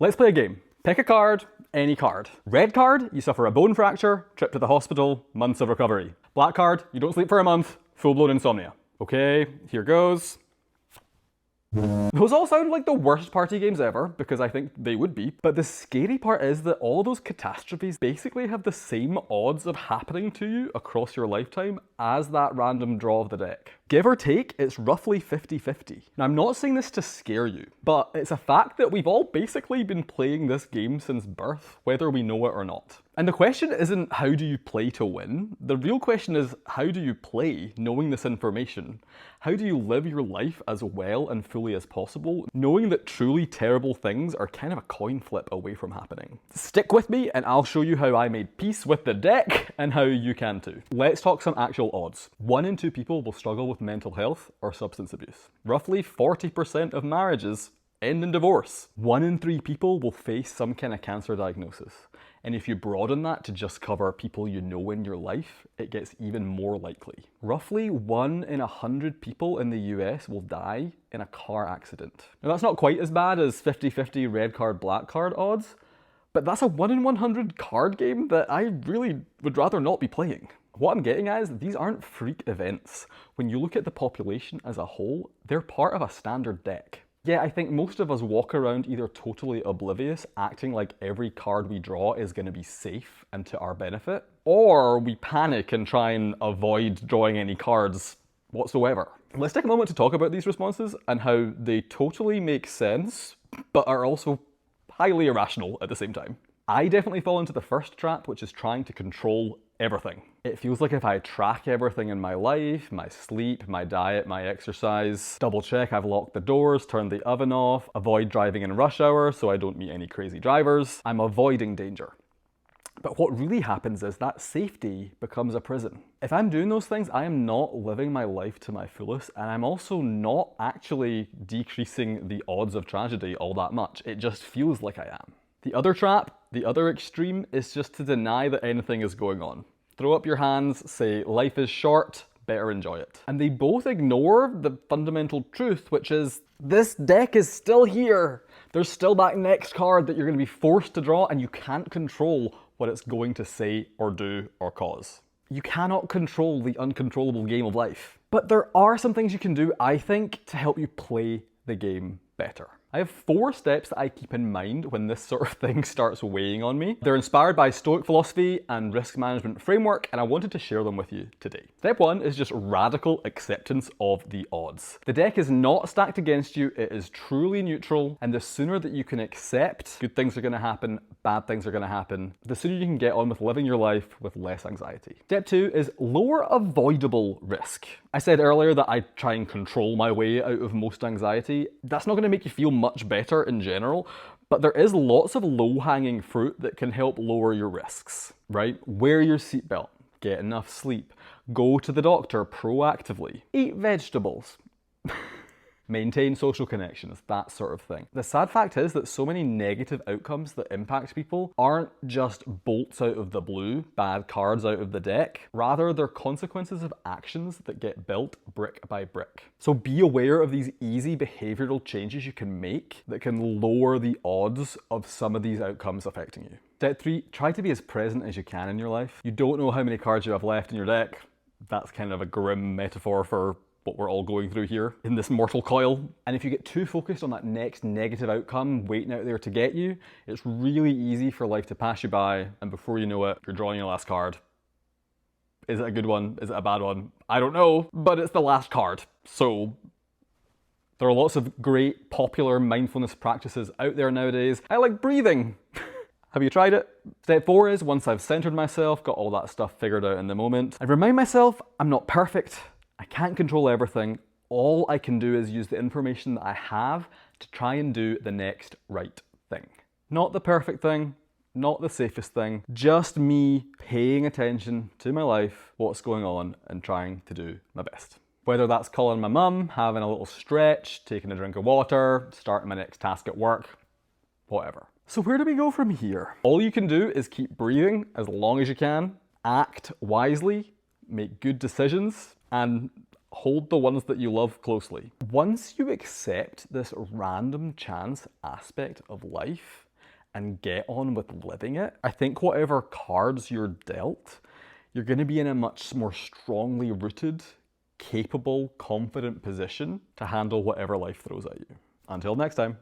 Let's play a game. Pick a card, any card. Red card, you suffer a bone fracture, trip to the hospital, months of recovery. Black card, you don't sleep for a month, full-blown insomnia. Okay, here goes. Those all sound like the worst party games ever, because I think they would be, but the scary part is that all those catastrophes basically have the same odds of happening to you across your lifetime as that random draw of the deck. Give or take, it's roughly 50-50. Now, I'm not saying this to scare you, but it's a fact that we've all basically been playing this game since birth, whether we know it or not. And the question isn't how do you play to win? The real question is how do you play knowing this information? How do you live your life as well and fully as possible, knowing that truly terrible things are kind of a coin flip away from happening? Stick with me and I'll show you how I made peace with the deck and how you can too. Let's talk some actual odds. 1 in 2 people will struggle with mental health or substance abuse. Roughly 40% of marriages end in divorce. 1 in 3 people will face some kind of cancer diagnosis. And if you broaden that to just cover people you know in your life, it gets even more likely. Roughly 1 in 100 people in the US will die in a car accident. Now that's not quite as bad as 50-50 red card, black card odds, but that's a 1 in 100 card game that I really would rather not be playing. What I'm getting at is these aren't freak events. When you look at the population as a whole, they're part of a standard deck. Yeah, I think most of us walk around either totally oblivious, acting like every card we draw is going to be safe and to our benefit, or we panic and try and avoid drawing any cards whatsoever. Let's take a moment to talk about these responses and how they totally make sense, but are also highly irrational at the same time. I definitely fall into the first trap, which is trying to control everything. It feels like if I track everything in my life, my sleep, my diet, my exercise, double check I've locked the doors, turned the oven off, avoid driving in rush hour so I don't meet any crazy drivers, I'm avoiding danger. But what really happens is that safety becomes a prison. If I'm doing those things, I am not living my life to my fullest, and I'm also not actually decreasing the odds of tragedy all that much. It just feels like I am. The other trap, the other extreme, is just to deny that anything is going on. Throw up your hands, say life is short, better enjoy it. And they both ignore the fundamental truth, which is this deck is still here. There's still that next card that you're going to be forced to draw, and you can't control what it's going to say or do or cause. You cannot control the uncontrollable game of life. But there are some things you can do, I think, to help you play the game better. I have 4 steps that I keep in mind when this sort of thing starts weighing on me. They're inspired by Stoic philosophy and risk management framework, and I wanted to share them with you today. Step 1 is just radical acceptance of the odds. The deck is not stacked against you, it is truly neutral, and the sooner that you can accept good things are going to happen, bad things are going to happen, the sooner you can get on with living your life with less anxiety. Step 2 is lower avoidable risk. I said earlier that I try and control my way out of most anxiety. That's not going to make you feel much better in general, but there is lots of low-hanging fruit that can help lower your risks, right? Wear your seatbelt, get enough sleep, go to the doctor proactively, eat vegetables, maintain social connections, that sort of thing. The sad fact is that so many negative outcomes that impact people aren't just bolts out of the blue, bad cards out of the deck. Rather, they're consequences of actions that get built brick by brick. So be aware of these easy behavioral changes you can make that can lower the odds of some of these outcomes affecting you. Step 3, try to be as present as you can in your life. You don't know how many cards you have left in your deck. That's kind of a grim metaphor for what we're all going through here in this mortal coil. And if you get too focused on that next negative outcome waiting out there to get you, it's really easy for life to pass you by, and before you know it, you're drawing your last card. Is it a good one? Is it a bad one? I don't know, but it's the last card. So there are lots of great popular mindfulness practices out there nowadays. I like breathing. Have you tried it? Step 4 is, once I've centered myself, got all that stuff figured out in the moment, I remind myself I'm not perfect. I can't control everything. All I can do is use the information that I have to try and do the next right thing. Not the perfect thing, not the safest thing, just me paying attention to my life, what's going on, and trying to do my best. Whether that's calling my mum, having a little stretch, taking a drink of water, starting my next task at work, whatever. So where do we go from here? All you can do is keep breathing as long as you can, act wisely, make good decisions, and hold the ones that you love closely. Once you accept this random chance aspect of life, and get on with living it. I think whatever cards you're dealt, you're going to be in a much more strongly rooted, capable, confident position to handle whatever life throws at you. Until next time.